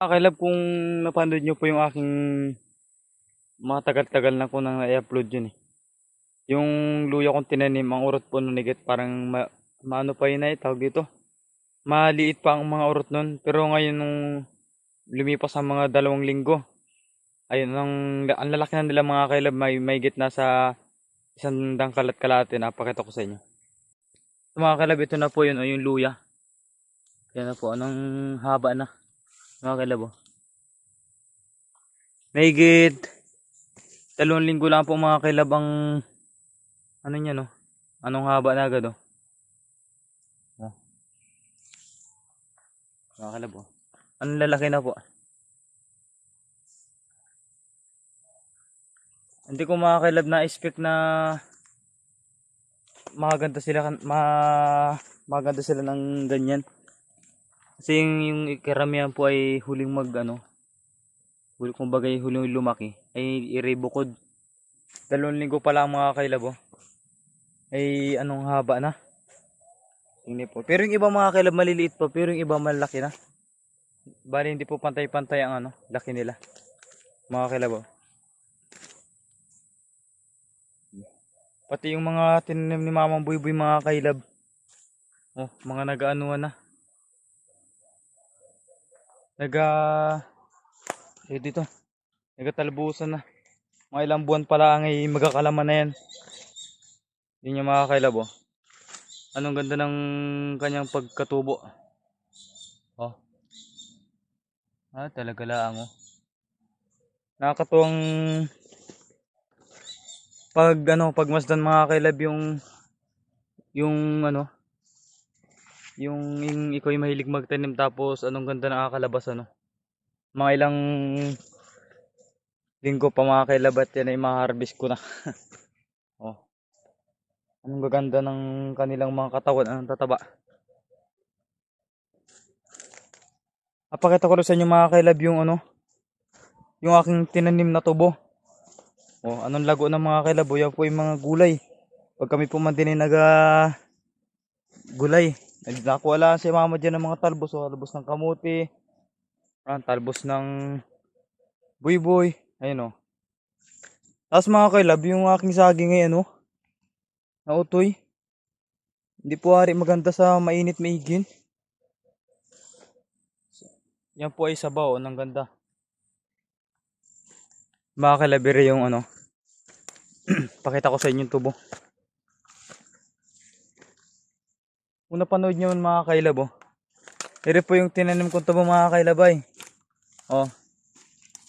Kakilab kung napanood nyo po yung aking mga tagal-tagal na ko nang i-upload yun eh. Yung luya kong tinanim, ang urot po nun higit parang maano pa yun ay tawag dito. Maliit pa ang mga urot nun. Pero ngayon nung lumipas ang mga 2 linggo, ayun, ang lalaki na nila mga kailab, may higit na sa 100 kalat kalate. Napakita ko sa inyo. So, mga kailab, ito na po yun o yung luya. Yan na po, anong haba na mga kailab o. May higit 2 linggo lang po mga kailab ang ano niya no. Anong haba na agad oh. Oh, mga kailab oh. Anong lalaki na po. Hindi ko mga kailab na expect na maganda sila maganda sila ng ganyan. Kasi yung karamihan po ay huling kumbaga huling lumaki ay iribukod. 2 linggo pa lang mga kailab oh. Ay anong haba na. Tingnan po. Pero yung iba mga kailab maliliit pa, pero yung iba malaki na. Bali hindi po pantay-pantay ang laki nila. Mga kailab oh. Pati yung mga tinanim ni Mamang Buyboy mga kailab. Oh, mga nag-aanuhan na. Dito. Nagatalbusan na. Mga ilang buwan pa lang ay magkakalaman na yan. Yun yung mga kailab oh. Anong ganda ng kanyang pagkatubo. Oh. Talaga laang oh. Nakakatuwang pagmasdan mga kailab yung ikaw ay mahilig magtanim tapos anong ganda nakakalabas Mga ilang linggo pa mga kailab at yan ay ma-harvest ko na. Oh. Anong gaganda ng kanilang mga katawan, anong tataba. Apakita ko rin sa inyo mga kailab yung aking tinanim na tubo. Oh, anong lago ng mga kailab, yan po yung mga gulay. Pag kami po man din ay gulay. Nakuha lang si mama dyan ng mga talbos, talbos ng kamuti, talbos ng buyboy, ayun Tapos mga kailab, yung aking saging ay nautoy. Hindi po hari maganda sa mainit maigin. Yan po ay sabaw, ng ganda. Mga kailab, yung pakita ko sa inyo yung tubo. Kung napanood nyo mga kailab ito po yung tinanim kong tubo mga kailab ay. Oh.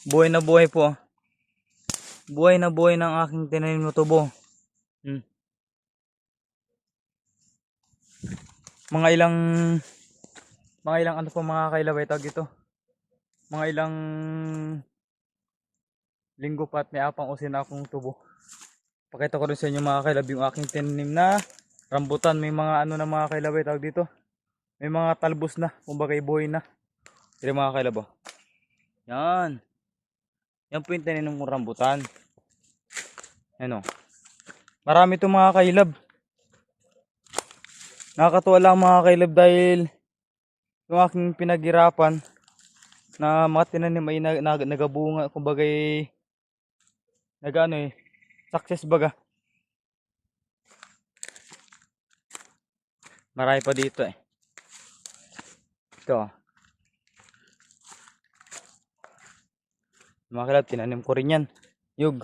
Buhay na buhay po. Buhay na buhay ng aking tinanim na tubo. Mga ilang mga kailab ay tawag ito. Mga ilang linggo pa at may apang usin akong tubo. Pakita ko rin sa inyo mga kailab yung aking tinanim na rambutan. May mga na mga kailab ay tawag dito. May mga talbos na, kumbaga buhay na. Ito mga kailab Yan. Yan po yung tinanim kong rambutan. Marami itong mga kailab. Nakakatuwa lang mga kailab dahil yung aking pinaghirapan na mga tinanim ay nagabunga, kumbaga success baga. Marami pa dito Ito mga kailab, tinanim ko rin yan. Yug.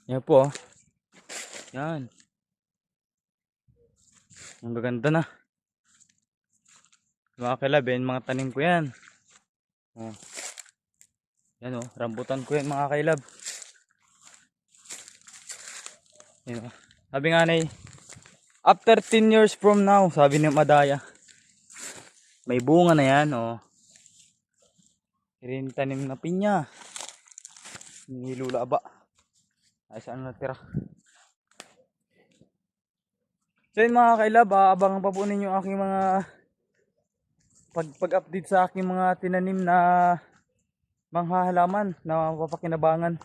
Yan po Yan. Ang gaganda na. Mga kailab, mga tanim ko yan. Yan rambutan ko yan mga kailab. Yan Sabi nga after 10 years from now, sabi ni Madaya, may bunga na yan Rin tanim na pinya. Nilulaba. Ay saan natira? So yun mga kailab, abangan pa po ninyo aking mga pag-update sa aking mga tinanim na manghahalaman na mapapakinabangan.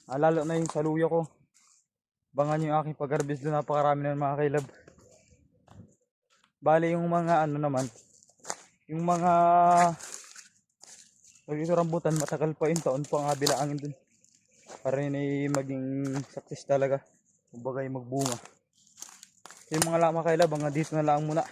Lalo na yung saluyo ko. Abangan nyo yung aking pag-harvest doon, napakarami na mga kailab. Bali yung mga naman, yung mga Pag ito rambutan, matagal pa yun, taon pa nga bilaangin dun. Para yun ay maging success talaga. Kumbaga yung magbunga. So yung mga lama kaila, banga dito na lang muna.